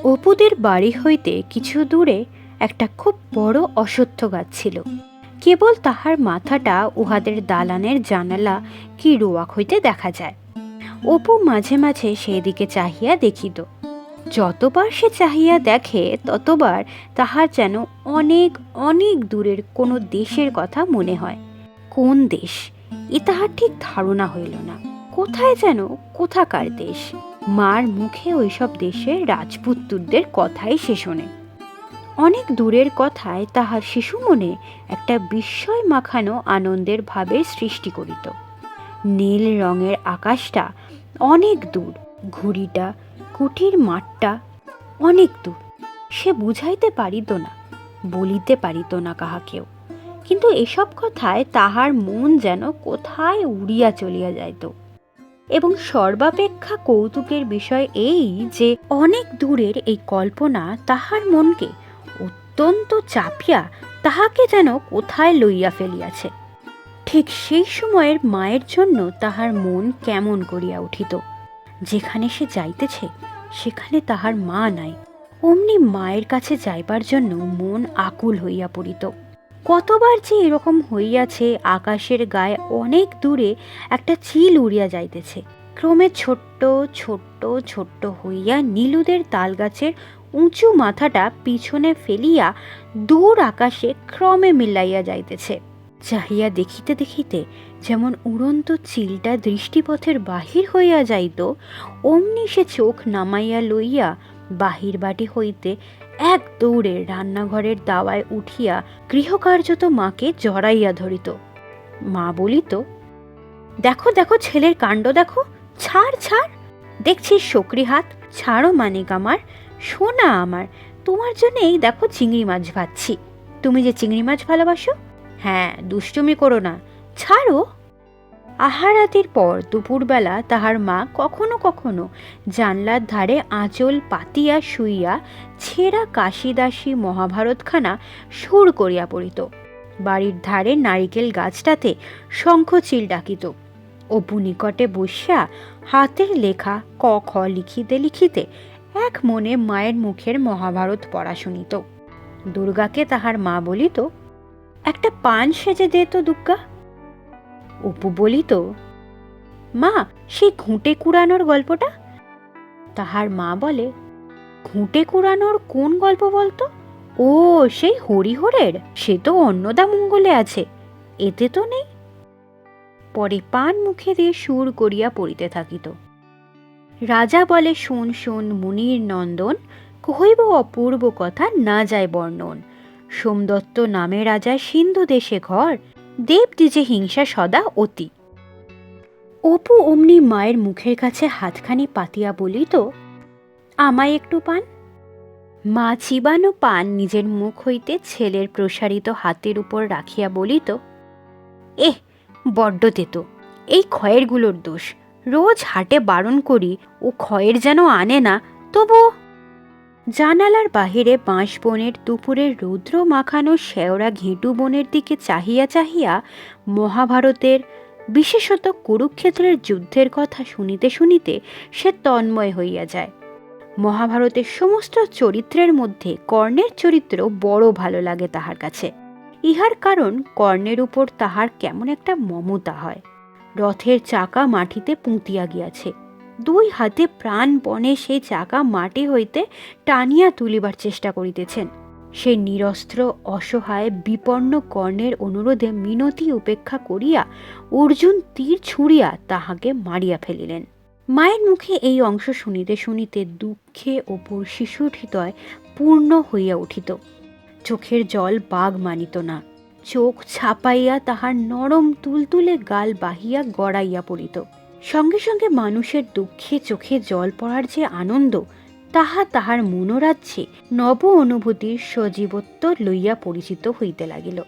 অপুদের বাড়ি হইতে কিছু দূরে একটা খুব বড় অশ্বত্থ গাছ ছিল। কেবল তাহার মাথাটা উহাদের দালানের জানালা কি রোয়াক হইতে দেখা যায়। অপু মাঝে মাঝে সেদিকে চাহিয়া দেখিত। যতবার সে চাহিয়া দেখে ততবার তাহার যেন অনেক অনেক দূরের কোনো দেশের কথা মনে হয়। কোন দেশ এ তাহার ঠিক ধারণা হইল না। কোথায় যেন কোথাকার দেশ। মার মুখে ওইসব দেশের রাজপুত্রদের কথাই সে শোনে। অনেক দূরের কথায় তাহার শিশু মনে একটা বিস্ময় মাখানো আনন্দের ভাবের সৃষ্টি করিত। নীল রঙের আকাশটা অনেক দূর, ঘুড়িটা কুটির মাঠটা অনেক দূর। সে বুঝাইতে পারিত না, বলিতে পারিত না কাহাকেও, কিন্তু এসব কথায় তাহার মন যেন কোথায় উড়িয়া চলিয়া যাইত। এবং সর্বাপেক্ষা কৌতুকের বিষয় এই যে অনেক দূরের এই কল্পনা তাহার মনকে অত্যন্ত চাপিয়া তাহাকে যেন কোথায় লইয়া ফেলিয়াছে। ঠিক সেই সময়ের মায়ের জন্য তাহার মন কেমন করিয়া উঠিত। যেখানে সে যাইতেছে সেখানে তাহার মা নাই। অমনি মায়ের কাছে যাইবার জন্য মন আকুল হইয়া পড়িত। কতবার যে এরকম হইয়াছে, আকাশের গায়ে অনেক দূরে একটা চিল উড়িয়া যাইতেছে, ক্রমে ছোট্ট ছোট্ট ছোট্ট হইয়া নীলুদের তালগাছের উঁচু মাথাটা পিছনে ফেলিয়া দূর আকাশে ক্রমে মিলাইয়া যাইতেছে। চাহিয়া দেখিতে দেখিতে যেমন উড়ন্ত চিলটা দৃষ্টিপথের বাহির হইয়া যাইত, অমনি সে চোখ নামাইয়া লইয়া বাহির বাটি হইতে এক দৌড়ে রান্নাঘরের দাওয়ায় উঠিয়া গৃহকার্যত মাকে জড়াইয়া ধরিত। মা বলিত, দেখো দেখো ছেলের কাণ্ড দেখো, ছাড় ছাড়, দেখছিস শকরি হাত, ছাড়ো মানিক আমার, সোনা আমার, তোমার জন্য এই দেখো চিংড়ি মাছ ভাজছি। তুমি যে চিংড়ি মাছ ভালোবাসো, হ্যাঁ দুষ্টুমি করো না, ছাড়ো। আহারাতির পর দুপুরবেলা তাহার মা কখনো কখনো জানলার ধারে আঁচল পাতিয়া শুইয়া ছেঁড়া কাশিদাসী মহাভারতখানা সুর করিয়া পড়িত। বাড়ির ধারে নারিকেল গাছটাতে শঙ্খচিল ডাকিত। অপু নিকটে বসিয়া হাতের লেখা ক খ লিখিতে লিখিতে এক মনে মায়ের মুখের মহাভারত পড়া শুনিত। দুর্গাকে তাহার মা বলিত, একটা পান সেজে দে তো দুর্গা। অপু বলিত, মা সেই ঘুঁটে কুড়ানোর গল্পটা। তাহার মা বলে, ঘুঁটে কুড়ানোর কোন গল্প বলতো? ও সেই হরিহরের, সে তো অন্নদা মঙ্গলে আছে, এতে তো নেই। পরে পান মুখে দিয়ে সুর করিয়া পড়িতে থাকিত। রাজা বলে, শোন শোন মুনির নন্দন, কহিব অপূর্ব কথা না যায় বর্ণন। সোমদত্ত নামে রাজা সিন্ধু দেশে ঘর, দেব দিজে হিংসা সদা অতি। অপু অমনি মায়ের মুখের কাছে হাতখানি পাতিয়া বলিত, আমায় একটু পান। মা চিবানো পান নিজের মুখ হইতে ছেলের প্রসারিত হাতের উপর রাখিয়া বলিত, এহ বড্ড তেতো, এই ক্ষয়েরগুলোর দোষ। রোজ হাটে বারণ করি, ও ক্ষয়ের যেন আনে না, তবু। জানালার বাহিরে বাঁশ বনের দুপুরের রৌদ্র মাখানো শেওড়া ঘেঁটু বনের দিকে চাহিয়া চাহিয়া মহাভারতের, বিশেষত কুরুক্ষেত্রের যুদ্ধের কথা শুনিতে শুনিতে সে তন্ময় হইয়া যায়। মহাভারতের সমস্ত চরিত্রের মধ্যে কর্ণের চরিত্র বড় ভালো লাগে তাহার কাছে। ইহার কারণ কর্ণের উপর তাহার কেমন একটা মমতা হয়। রথের চাকা মাটিতে পুঁতিয়া গিয়াছে, দুই হাতে প্রাণপণে সেই চাকা মাটি হইতে টানিয়া তুলিবার চেষ্টা করিতেছেন। সে নিরস্ত্র অসহায় বিপন্ন কর্ণের অনুরোধে মিনতি উপেক্ষা করিয়া অর্জুন তীর ছুঁড়িয়া তাহাকে মারিয়া ফেলিলেন। মায়ের মুখে এই অংশ শুনিতে শুনিতে দুঃখে অপুর শিশুর হৃদয় পূর্ণ হইয়া উঠিত। চোখের জল বাগ মানিত না। চোখ ছাপাইয়া তাহার নরম তুলতুলে গাল বাহিয়া গড়াইয়া পড়িত। সঙ্গে সঙ্গে মানুষের দুঃখে চোখে জল পড়ার যে আনন্দ, তাহা তাহার মনোরাজ্যে নব অনুভূতির সজীবত্ব লইয়া পরিচিত হইতে লাগিল।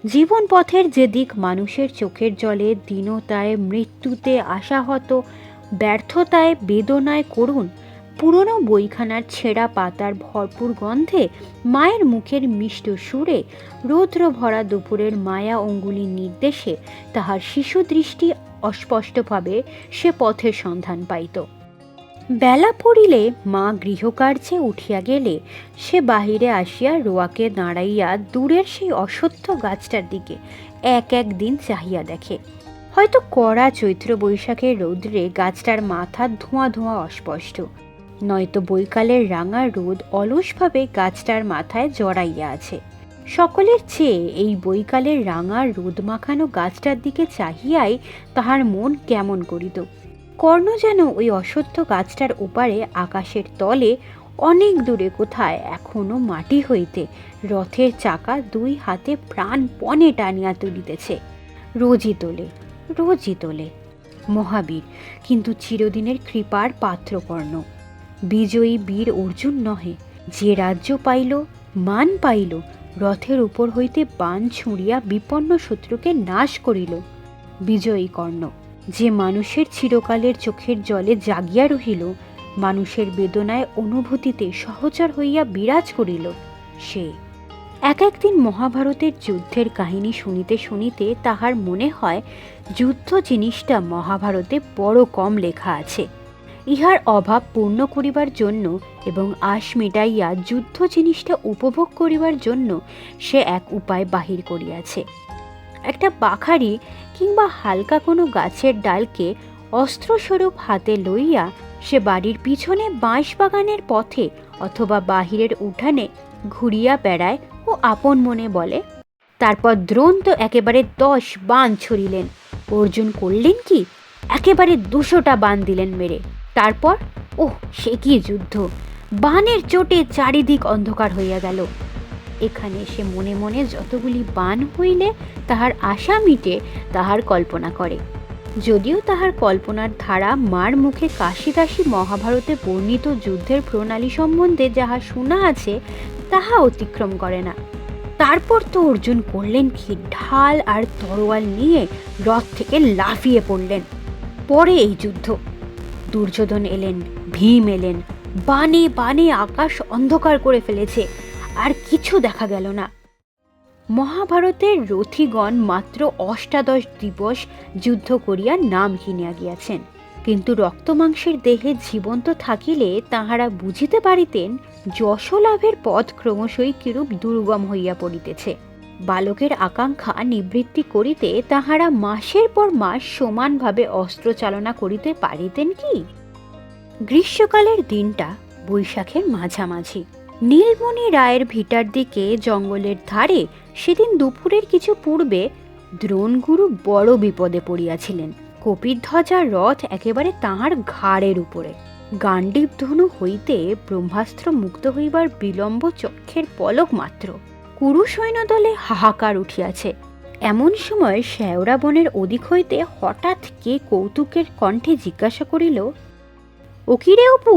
জীবন পথের যে দিক মানুষের চোখের জলে দীনতায়, মৃত্যুতে আশাহত, ব্যর্থতায়, বেদনায় করুণ, পুরনো বইখানার ছেঁড়া পাতার ভরপুর গন্ধে, মায়ের মুখের মিষ্ট সুরে, রৌদ্র ভরা দুপুরের মায়া অঙ্গুলির নির্দেশে তাহার শিশু দৃষ্টি অস্পষ্টভাবে সে পথের সন্ধান পাইত। বেলা পড়িলে মা গৃহকার্যে উঠিয়া গেলে সে বাহিরে আসিয়া রোয়াকে দাঁড়াইয়া দূরের সেই অশ্বত্থ গাছটার দিকে এক এক দিন চাহিয়া দেখে। হয়তো কড়া চৈত্র বৈশাখের রৌদ্রে গাছটার মাথা ধোঁয়া ধোঁয়া অস্পষ্ট, নয়তো বৈকালের রাঙা রোদ অলসভাবে গাছটার মাথায় জড়াইয়া আছে। সকলের চেয়ে এই বৈকালের রাঙা রোদ মাখানো গাছটার দিকে চাহিয়াই তাহার মন কেমন করিত। কর্ণ যেন ওই অশ্বত্থ গাছটার ওপারে আকাশের তলে অনেক দূরে কোথায় এখনো মাটি হইতে রথের চাকা দুই হাতে প্রাণপণে টানিয়া তুলিতেছে। রোজই তোলে, রোজই তোলে। মহাবীর, কিন্তু চিরদিনের কৃপার পাত্র কর্ণ। বিজয়ী বীর অর্জুন নহে, যে রাজ্য পাইল, মান পাইল, রথের উপর হইতে বাণ ছুঁড়িয়া বিপন্ন শত্রুকে নাশ করিল। বিজয়ী কর্ণ, যে মানুষের চিরকালের চোখের জলে জাগিয়া রহিল, মানুষের বেদনায় অনুভূতিতে সহচর হইয়া বিরাজ করিল, সে। এক একদিন মহাভারতের যুদ্ধের কাহিনী শুনিতে শুনিতে তাহার মনে হয় যুদ্ধ জিনিসটা মহাভারতে বড় কম লেখা আছে। ইহার অভাব পূর্ণ করিবার জন্য এবং আশ মেটাইয়া যুদ্ধ জিনিসটা উপভোগ করিবার জন্য সে এক উপায় বাহির করিয়াছে। একটা বাখারি কিংবা হালকা কোনো গাছের ডালকে অস্ত্রস্বরূপ হাতে লইয়া সে বাড়ির পিছনে বাঁশ বাগানের পথে অথবা বাহিরের উঠানে ঘুরিয়া বেড়ায় ও আপন মনে বলে। তারপর দ্রোণ তো একেবারে 10 বাণ ছড়িলেন, অর্জুন করলেন কি, একেবারে 200টা বাণ দিলেন মেরে। তারপর ওহ, সে কি যুদ্ধ! বাণের চোটে চারিদিক অন্ধকার হইয়া গেল। এখানে সে মনে মনে যতগুলি বাণ হইলে তাহার আশা মিটে তাহার কল্পনা করে, যদিও তাহার কল্পনার ধারা মার মুখে কাশিদাসী মহাভারতে বর্ণিত যুদ্ধের প্রণালী সম্বন্ধে যাহা শোনা আছে তাহা অতিক্রম করে না। তারপর তো অর্জুন করলেন কি, ঢাল আর তরোয়াল নিয়ে রথ থেকে লাফিয়ে পড়লেন। পরে এই যুদ্ধ। দুর্যোধন এলেন, ভীম এলেন, বাণে বাণে আকাশ অন্ধকার করে ফেলেছে, আর কিছু দেখা গেল না। মহাভারতের রথীগণ মাত্র ৮৮ দিবস যুদ্ধ করিয়া নাম কিনিয়া গিয়াছেন, কিন্তু রক্তমাংসের দেহে জীবন্ত থাকিলে তাহারা বুঝিতে পারিতেন যশলাভের পথ ক্রমশই কিরূপ দুর্গম হইয়া পড়িতেছে। বালকের আকাঙ্ক্ষা নিবৃত্তি করিতে তাহারা মাসের পর মাস সমানভাবে অস্ত্র চালনা করিতে পারিতেন কি? গ্রীষ্মকালের দিনটা বৈশাখের মাঝামাঝি। নীলমণি রায়ের ভিটার দিকে জঙ্গলের ধারে সেদিন দুপুরের কিছু পূর্বে দ্রোণগুরু বড় বিপদে পড়িয়াছিলেন। কপিধ্বজার রথ একেবারে তাহার ঘাড়ের উপরে। গাণ্ডীব ধনু হইতে ব্রহ্মাস্ত্র মুক্ত হইবার বিলম্ব চক্ষের পলক মাত্র। কুরু সৈন্যদলে হাহাকার উঠিয়াছে। এমন সময় শেওড়া বনের ওদিক হইতে হঠাৎ কে কৌতুকের কণ্ঠে জিজ্ঞাসা করিল, ও কি রে অপু?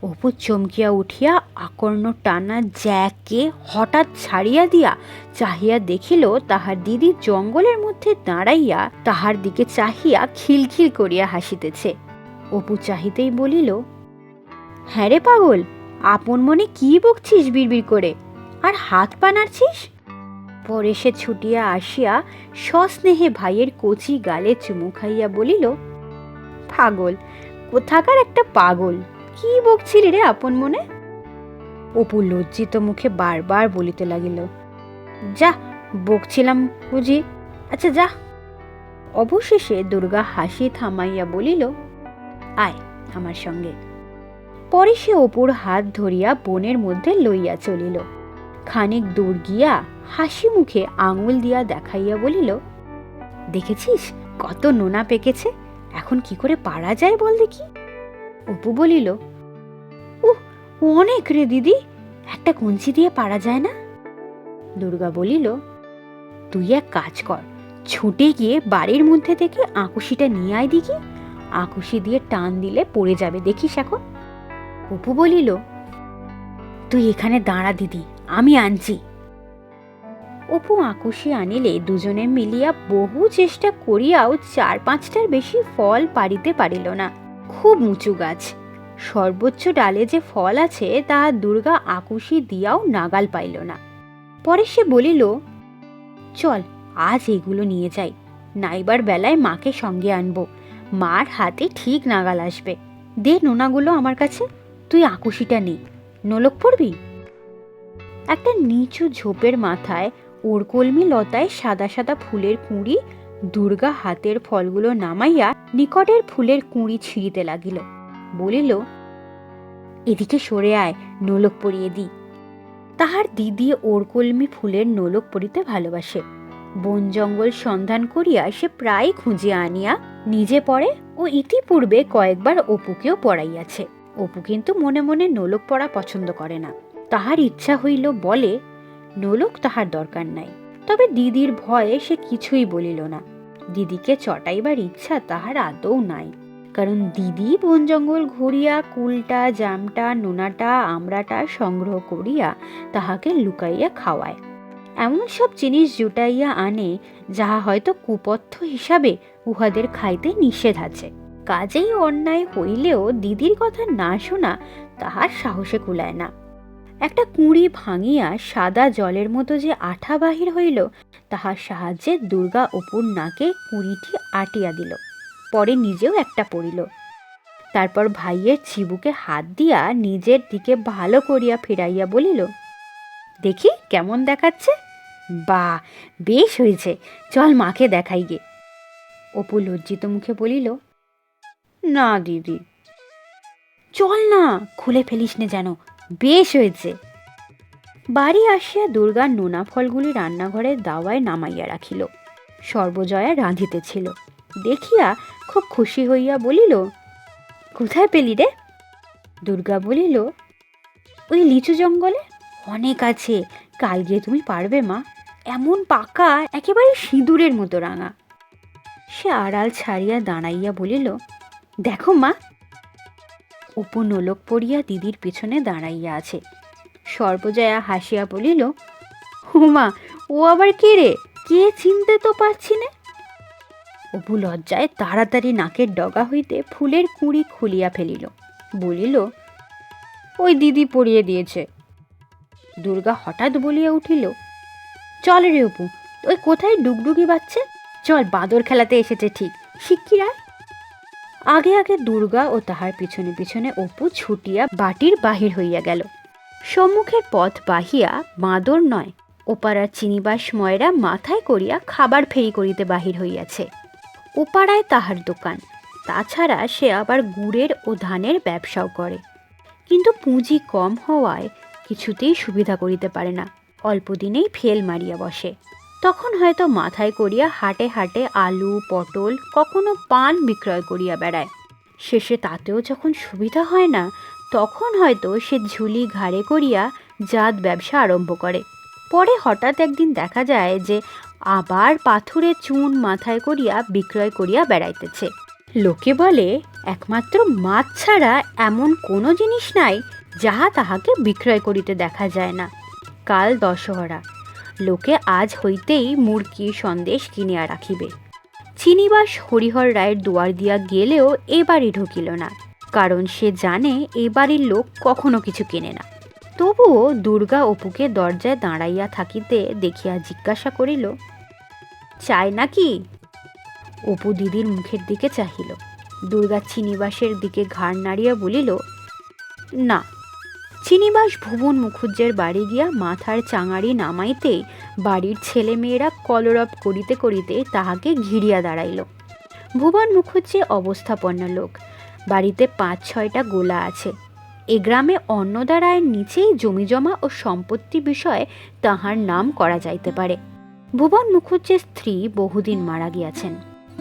অপু চমকিয়া উঠিয়া আকর্ণ টানা জ্যাকে হঠাৎ ছাড়িয়া দিয়া চাহিয়া দেখিল তাহার দিদি জঙ্গলের মধ্যে দাঁড়াইয়া তাহার দিকে চাহিয়া খিলখিল করিয়া হাসিতেছে। অপু চাহিতেই বলিল, হ্যাঁ রে পাগল, আপন মনে কি বকছিস বিড়বিড় করে, আর হাত পা নাড়ছিস? পরে সে ছুটিয়া আসিয়া সস্নেহে ভাইয়ের কচি গালে চুমু খাইয়া বলিল, পাগল কোথাকার একটা পাগল, কি বকছিলি রে আপন মনে? অপু লজ্জিত মুখে বারবার বলিতে লাগিল, যা বকছিলাম বুঝি, আচ্ছা যা। অবশেষে দুর্গা হাসি থামাইয়া বলিল, আয় আমার সঙ্গে। পরে সে অপুর হাত ধরিয়া বনের মধ্যে লইয়া চলিল। খানিক দূর গিয়া হাসি মুখে আঙুল দিয়া দেখাইয়া বলিল, দেখেছিস কত নোনা পেকেছে, এখন কি করে পারা যায় বল দেখি? অপু বলিল, অনেক রে দিদি, একটা কঞ্চি দিয়ে পারা যায় না? দুর্গা বলিল, তুই এক কাজ কর, ছুটে গিয়ে বাড়ির মধ্যে থেকে আঁকুশিটা নিয়ে আয় দেখি, আঁকুশি দিয়ে টান দিলে পড়ে যাবে, দেখিস এখন। অপু বলিল, তুই এখানে দাঁড়া দিদি, আমি আনছি। অপু আঁকুশি আনিলে দুজনে মিলিয়া বহু চেষ্টা করিয়াও ৪-৫টার বেশি ফল পারিতে পারিল না। খুব উঁচু গাছ, সর্বোচ্চ ডালে যে ফল আছে তাহা দুর্গা আঁকুশি দিয়াও নাগাল পাইল না। পরে সে বলিল, চল আজ এগুলো নিয়ে যাই, নাইবার বেলায় মাকে সঙ্গে আনবো, মার হাতে ঠিক নাগাল আসবে। দে নোনাগুলো আমার কাছে, তুই আকুশিটা নে, নোলক পড়বি। একটা নিচু ঝোপের মাথায় ওরকলমি লতায় সাদা সাদা ফুলের কুঁড়ি দুর্গা হাতের ফলগুলো নামাইয়া নিকটের ফুলের কুঁড়ি ছিঁড়িতে লাগিল। বলিল, এদিকে সরে আয়, নোলক পরিয়ে দি। তাহার দিদি ওরকলমি ফুলের নোলক পরিতে ভালোবাসে। বন জঙ্গল সন্ধান করিয়া সে প্রায় খুঁজিয়া আনিয়া নিজে পড়ে ও ইতিপূর্বে কয়েকবার অপুকেও পড়াইয়াছে। অপু কিন্তু মনে মনে নোলক পড়া পছন্দ করে না। তাহার ইচ্ছা হইল বলে, নোলক তাহার দরকার নাই। তবে দিদির ভয়ে সে কিছুই বলিল না। দিদিকে চটাইবার ইচ্ছা তাহার আদৌ নাই, কারণ দিদি বন জঙ্গল ঘুরিয়া কুলটা, জামটা, নোনাটা, আমড়াটা সংগ্রহ করিয়া তাহাকে লুকাইয়া খাওয়ায়। এমন সব জিনিস জুটাইয়া আনে যাহা হয়তো কুপথ্য হিসাবে উহাদের খাইতে নিষেধ আছে। কাজেই অন্যায় হইলেও দিদির কথা না শোনা তাহার সাহসে কুলায় না। একটা কুঁড়ি ভাঙিয়া সাদা জলের মতো যে আঠা বাহির হইল, তাহার সাহায্যে দুর্গা অপুর নাকে কুঁড়িটি আটিয়া দিল। পরে নিজেও একটা পড়িল। তারপর ভাইয়ের চিবুকে হাত দিয়া নিজের দিকে ভালো করিয়া ফিরাইয়া বলিল, দেখি কেমন দেখাচ্ছে? বা, বেশ হয়েছে, চল মাকে দেখাই গে। অপু লজ্জিত মুখে বলিল, না দিদি। চল না, খুলে ফেলিস নে যেন, বেশ হয়েছে। বাড়ি আসিয়া দুর্গা নোনা ফলগুলি রান্নাঘরের দাওয়ায় নামাইয়া রাখিল। সর্বজয়া রাঁধিতেছিল দেখিয়া খুব খুশি হইয়া বলিল, কোথায় পেলি রে? দুর্গা বলিল, ওই লিচু জঙ্গলে। অনেক আছে, কাল গিয়ে তুমি পারবে মা, এমন পাকা, একেবারে সিঁদুরের মতো রাঙা। সে আড়াল ছাড়িয়া দাঁড়াইয়া বলিল, দেখো মা। অপু নোলক পড়িয়া দিদির পিছনে দাঁড়াইয়া আছে। সর্বজয়া হাসিয়া বলিল, হুমা, ও আবার কে রে? কে চিনতে তো পারছি না। অপু লজ্জায় তাড়াতাড়ি নাকের ডগা হইতে ফুলের কুঁড়ি খুলিয়া ফেলিল। বলিল, ওই দিদি পরিয়ে দিয়েছে। দুর্গা হঠাৎ বলিয়া উঠিল, চল রে অপু, ওই কোথায় ডুগডুগি বাজছে, চল, বাঁদর খেলাতে এসেছে ঠিক, শিগগির আয়। আগে আগে দুর্গা ও তাহার পিছনে পিছনে অপু ছুটিয়া বাটির বাহির হইয়া গেল। সম্মুখের পথ বাহিয়া বাঁদর নয়, ওপাড়ার চিনিবাস ময়রা মাথায় করিয়া খাবার ফেরি করিতে বাহির হইয়াছে। ওপাড়ায় তাহার দোকান, তাছাড়া সে আবার গুড়ের ও ধানের ব্যবসাও করে, কিন্তু পুঁজি কম হওয়ায় কিছুতেই সুবিধা করিতে পারে না। অল্প দিনেই ফেল মারিয়া বসে। তখন হয়তো মাথায় করিয়া হাটে হাটে আলু, পটল, কখনো পান বিক্রয় করিয়া বেড়ায়। শেষে তাতেও যখন সুবিধা হয় না, তখন হয়তো সে ঝুলি ঘাড়ে করিয়া জাত ব্যবসা আরম্ভ করে। পরে হঠাৎ একদিন দেখা যায় যে আবার পাথুরে চুন মাথায় করিয়া বিক্রয় করিয়া বেড়াইতেছে। লোকে বলে, একমাত্র মাছ ছাড়া এমন কোনো জিনিস নাই যাহা তাহাকে বিক্রয় করিতে দেখা যায় না। কাল দশহরা, লোকে আজ হইতেই মুরকি সন্দেশ কিনিয়া রাখিবে। চিনিবাস হরিহর রায়ের দুয়ার দিয়া গেলেও এ বাড়ি ঢুকিল না, কারণ সে জানে এ বাড়ির লোক কখনো কিছু কেনে না। তবুও দুর্গা অপুকে দরজায় দাঁড়াইয়া থাকিতে দেখিয়া জিজ্ঞাসা করিল, চাই নাকি? অপু দিদির মুখের দিকে চাহিল। দুর্গা চিনিবাসের দিকে ঘাড় নাড়িয়া বলিল, না। চিনিবাস ভুবন মুখুজ্জের বাড়ি গিয়া মাথার চাঙারি নামাইতেই বাড়ির ছেলে মেয়েরা কলরব করিতে করিতে তাহাকে ঘিরিয়া দাঁড়াইল। ভুবন মুখুজ্জে অবস্থাপন্ন লোক, বাড়িতে ৫-৬টা গোলা আছে। এ গ্রামে অন্নদা রায়ের নিচেই জমিজমা ও সম্পত্তি বিষয়ে তাহার নাম করা যাইতে পারে। ভুবন মুখুজ্জের স্ত্রী বহুদিন মারা গিয়াছেন।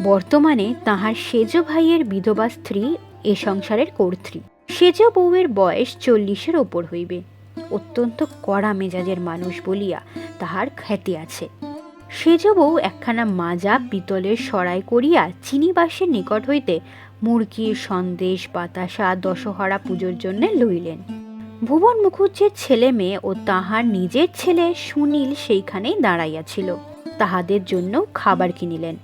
বর্তমানে তাহার সেজ ভাইয়ের বিধবা স্ত্রী এ সংসারের কর্ত্রী। সেজ বউয়ের বয়স ৪০-এর ওপর হইবে। অত্যন্ত কড়া মেজাজের মানুষ বলিয়া তাহার খ্যাতি আছে। সেজ বউ একখানা মাজা পিতলের সরাই করিয়া চিনিবাসের নিকট হইতে মুরকি, সন্দেশ, বাতাসা দশহরা পুজোর জন্য লইলেন। ভুবন মুখুজ্জের ছেলে মেয়ে ও তাহার নিজের ছেলে সুনীল সেইখানেই দাঁড়াইয়াছিল। তাহাদের জন্য খাবার কিনিলেন।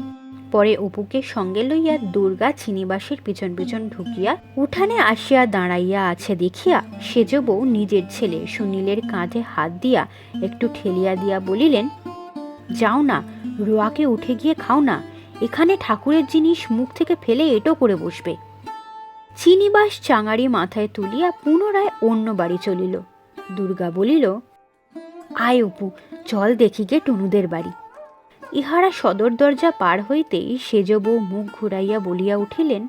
পরে অপুকে সঙ্গে লইয়া দুর্গা চিনিবাসের পিছন পিছন ঢুকিয়া উঠানে আসিয়া দাঁড়াইয়া আছে দেখিয়া সেজ বউ নিজের ছেলে সুনীলের কাঁধে হাত দিয়া একটু ঠেলিয়া দিয়া বলিলেন, যাও না, রোয়াকে উঠে গিয়ে খাও না, এখানে ঠাকুরের জিনিস মুখ থেকে ফেলে এটো করে বসবে। চিনিবাস চাঙারি মাথায় তুলিয়া পুনরায় অন্য বাড়ি চলিল। দুর্গা বলিল, আয় অপু, চল দেখি গে টুনুদের বাড়ি। ইহারা সদর দরজা পার হইতেই সেজ বউ মুখ ঘুরাইয়া বলিয়া উঠিলেন,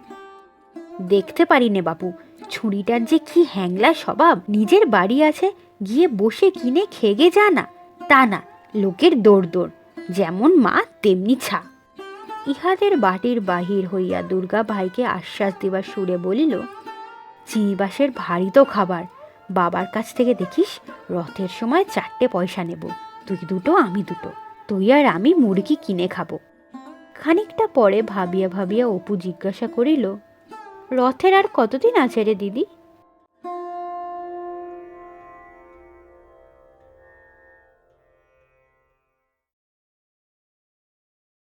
দেখতে পারি নে বাপু, ছুরিটার যে কি হ্যাংলা স্বভাব। নিজের বাড়ি আছে, গিয়ে বসে কিনে খেগে যা না, তা না, লোকের দৌড় দৌড়, যেমন মা তেমনি ছা। ইহাদের বাটির বাহির হইয়া দুর্গা ভাইকে আশ্বাস দিবার সুরে বলিল, চিনিবাসের ভারী তো খাবার, বাবার কাছ থেকে দেখিস, রথের সময় 4টে পয়সা নেব, তুই দুটো আমি দুটো, তুই আর আমি মুরগি কিনে খাবো। খানিকটা পরে ভাবিয়া ভাবিয়া অপু জিজ্ঞাসা করিল, রথের আর কতদিন আছে রে দিদি?